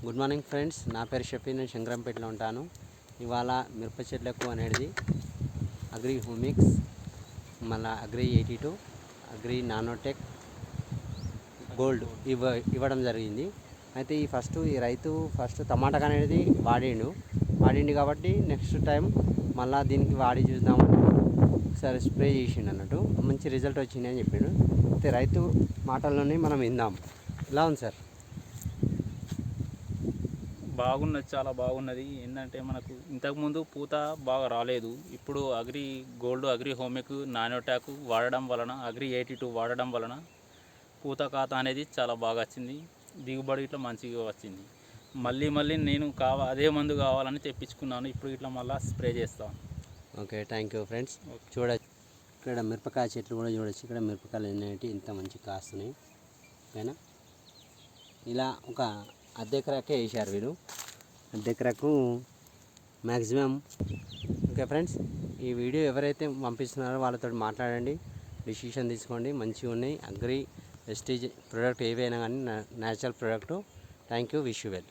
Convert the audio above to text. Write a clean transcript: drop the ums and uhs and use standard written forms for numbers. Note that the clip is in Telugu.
గుడ్ మార్నింగ్ ఫ్రెండ్స్, నా పేరు షఫీ. నేను శంకరంపేటలో ఉంటాను. ఇవాళ మిరప చెట్లకు అనేది అగ్రి హోమిక్స్, మళ్ళీ అగ్రి 82, అగ్రి నానోటెక్ గోల్డ్ ఇవ్వడం జరిగింది. అయితే ఈ రైతు ఫస్ట్ టమాటాకు అనేది వాడిండు కాబట్టి నెక్స్ట్ టైం మళ్ళీ దీనికి వాడి చూద్దామని ఒకసారి స్ప్రే చేసిండు అన్నట్టు. మంచి రిజల్ట్ వచ్చింది అని చెప్పిండు. అయితే రైతు మాటల్లోనే మనం విందాం. ఎలా ఉంది సార్? బాగున్నది, చాలా బాగున్నది. ఏంటంటే మనకు ఇంతకుముందు పూత బాగా రాలేదు. ఇప్పుడు అగ్రి గోల్డ్, అగ్రి హోమిక్, నానోటాక్ వాడడం వలన, అగ్రి 82 వాడడం వలన పూత ఖాతా అనేది చాలా బాగా వచ్చింది. దిగుబడి ఇట్లా మంచిగా వచ్చింది. మళ్ళీ నేను అదే మందు కావాలని తెప్పించుకున్నాను. ఇప్పుడు ఇట్లా మళ్ళీ స్ప్రే చేస్తాను. Okay, thank you friends. చూడచ్చు, ఇక్కడ మిరపకాయ చెట్లు కూడా చూడొచ్చు. ఇక్కడ మిరపకాయలు అనేవి ఇంత మంచి కాస్తున్నాయి. ఓకేనా, ఇలా ఒక అర్ధెకరాకే వేసారు వీళ్ళు. అర్ధెకరకు మ్యాక్సిమం. ఓకే ఫ్రెండ్స్, ఈ వీడియో ఎవరైతే పంపిస్తున్నారో వాళ్ళతో మాట్లాడండి, డిసిషన్ తీసుకోండి. మంచిగా ఉన్నాయి అగ్రి వెస్టేజ్ ప్రోడక్ట్ ఏవైనా కానీ, natural product. Thank you, wish you well.